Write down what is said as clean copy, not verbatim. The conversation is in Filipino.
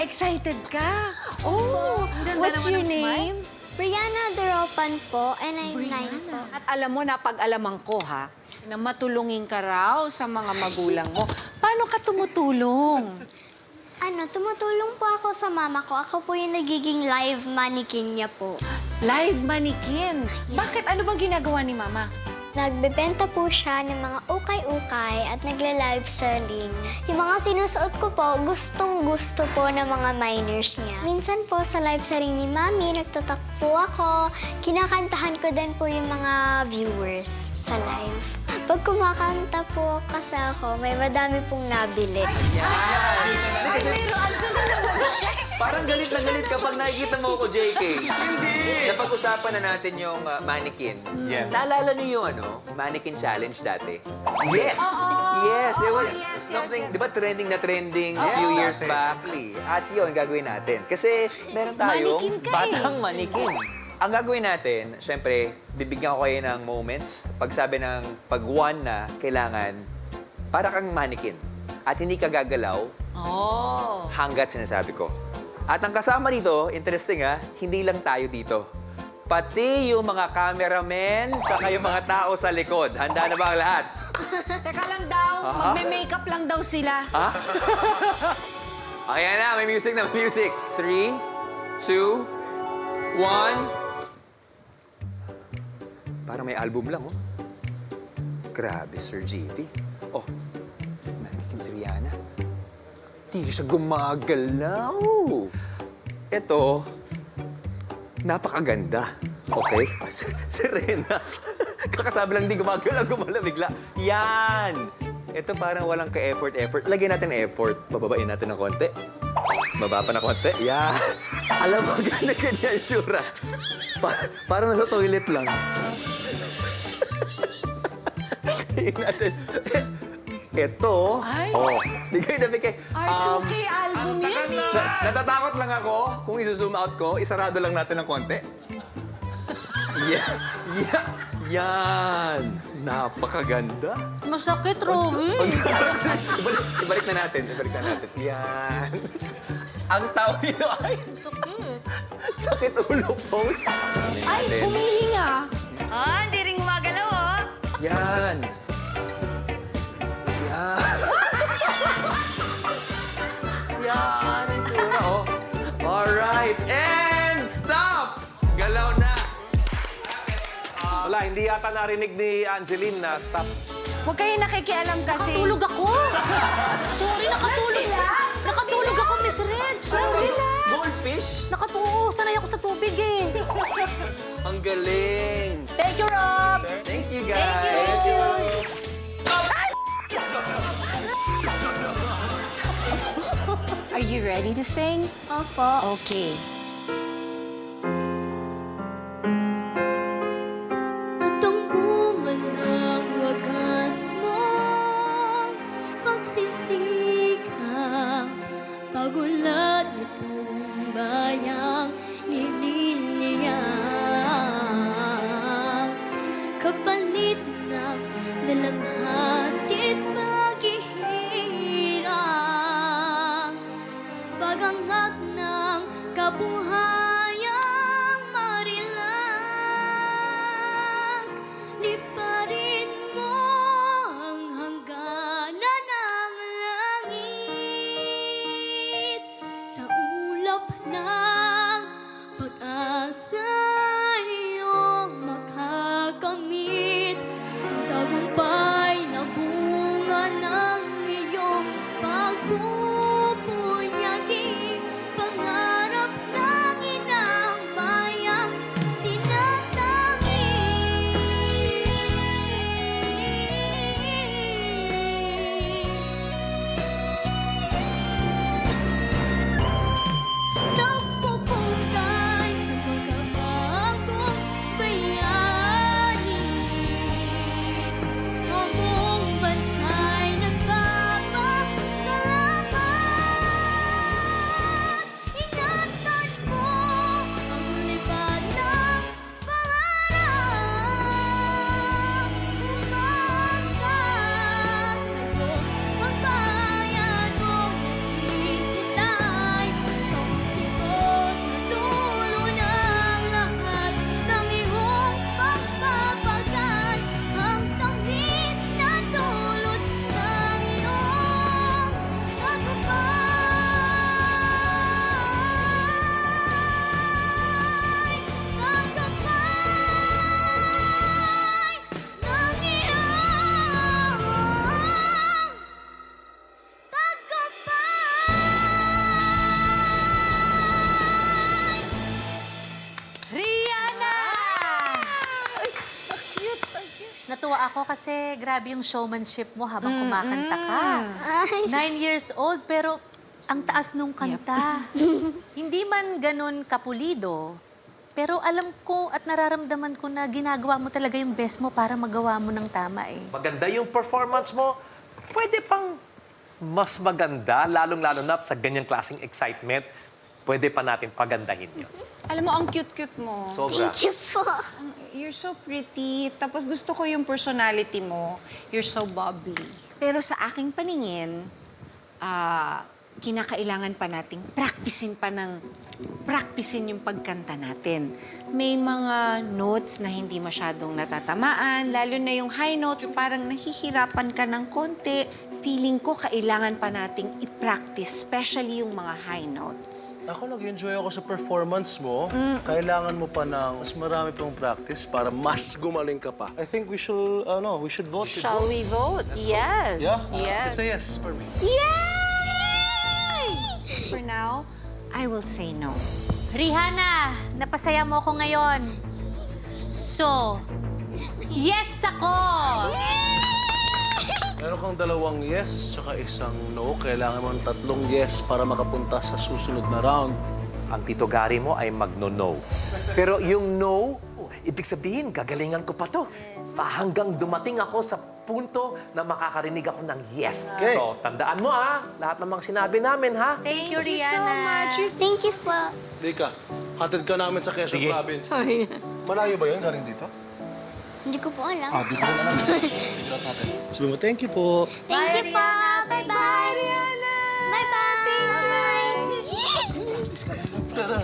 excited ka. Oh, what's your name? Brianna Deropan po, and I'm 9 po. At alam mo, napag-alaman ko, ha, na matulungin ka raw sa mga magulang mo. Paano ka tumutulong? Tumutulong po ako sa mama ko. Ako po yung nagiging live mannequin niya po. Live mannequin. Bakit? Ano bang ginagawa ni Mama? Nagbebenta po siya ng mga ukay-ukay at nagla-live selling. Yung mga sinusuot ko po, gustong-gusto po ng mga minors niya. Minsan po sa live selling ni Mami, nagtutok po ako. Kinakantahan ko din po yung mga viewers sa live. Pag kumakanta po kasi ako, may madami pong nabili. Parang galit na galit kapag nakikita mo ako, JK. Hindi! Napag-usapan na natin yung mannequin. Yes. Naalala niyo yung mannequin challenge dati? Yes! Yes, it was something, di ba trending na trending a few years back? At yun, gagawin natin. Kasi meron tayong Mannequin ka eh. batang mannequin. Ang gagawin natin, syempre, bibigyan ko kayo ng moments. Pag sabi ng pag one na, kailangan para kang mannequin. At hindi ka gagalaw hanggat sinasabi ko. At ang kasama dito, interesting hindi lang tayo dito. Pati yung mga cameramen, saka yung mga tao sa likod. Handa na ba ang lahat? Teka lang daw, magme-makeup lang daw sila. Ha? Ayan na, may music na, may music. 3, 2, 1. Parang may album lang, oh. Grabe, Sir JP. Oh, mannequin si Rihanna. Di siya gumagalaw. Ito, napakaganda. Okay? Serena. Kakasabi lang di gumagalaw, gumala bigla. Yan! Ito parang walang ka-effort. Lagyan natin effort. Bababain natin ng konti. Baba pa na konti. Yan. Alam mo, ganyan yung tsura. Parang nasa toilet lang. Tingnan natin. Ito. Ay. Bigay na bigay. R2K album yan eh. Natatakot lang ako kung i-zoom out ko, isarado lang natin ng konti. Yan. Napakaganda. Masakit, Romy. Ibalik na natin. Yan. Ang tawag nito ay Sakit. sakit ulo pose. Ay, humihinga. Hindi rin gumagalaw, oh. Yan. Yan ang tsura, oh. Alright, and stop! Galaw na. Wala, hindi yata narinig ni Angeline na stop. Huwag kayo nakikialam kasi. Nakatulog ako. Sorry, nakatulog. Nakatulog ako, Miss Red. Sorry. Goldfish? Oo, sanay ako sa tubig eh. Ang galing. Thank you, Rob. Thank you, guys. Thank you. Are you ready to sing? Opo. Okay. At ang bunga ng wagas mong pagsisikap, pagulat nitong bayang nililiyak, kapalit ng dalamhati't paghihirap, pagangat ng kabuhayang marilang, liparin mo ang hangganan ng langit, sa ulap ng pag-asa iyong makakamit, ang tagumpay na bunga ng iyong pagpupunyagi, pangarap ng ako kasi grabe yung showmanship mo habang kumakanta ka. 9 years old, pero ang taas nung kanta. Hindi man ganun kapulido, pero alam ko at nararamdaman ko na ginagawa mo talaga yung best mo para magawa mo ng tama eh. Maganda yung performance mo. Pwede pang mas maganda, lalong-lalo na sa ganyang klaseng excitement. Pwede pa natin pagandahin yun. Alam mo, ang cute-cute mo. Sobra. Thank you po. You're so pretty. Tapos gusto ko yung personality mo. You're so bubbly. Pero sa aking paningin, kinakailangan pa nating practicein yung pagkanta natin. May mga notes na hindi masyadong natatamaan, lalo na yung high notes, parang nahihirapan ka ng konti. Feeling ko kailangan pa nating i-practice, especially yung mga high notes. Ako, nag-enjoy ako sa performance mo. Kailangan mo pa ng mas marami pang practice para mas gumaling ka pa. I think we should vote. Shall we vote? Yes. Yeah? Yes. It's a yes for me. Yay! For now, I will say no. Rihanna, napasaya mo ako ngayon. So, yes ako! Meron kang 2 yes, tsaka 1 no. Kailangan mo ng 3 yes para makapunta sa susunod na round. Ang Tito Gary mo ay magno-no. Pero yung no, ibig sabihin, gagalingan ko pa to. Hanggang dumating ako sa punto na makakarinig ako ng yes. Okay. So, tandaan mo lahat ng mga sinabi namin, ha? Thank you, Thank you so Rihanna. much. Thank you po. Dika, hatid ka namin sa Quezon Sige. Province. Malayo ba yun galing dito? Hindi ko po alam. Di ko rin alam. Figure out natin. Sabi mo, thank you po. Thank you po. Bye-bye. Rihanna! Bye-bye. Tara.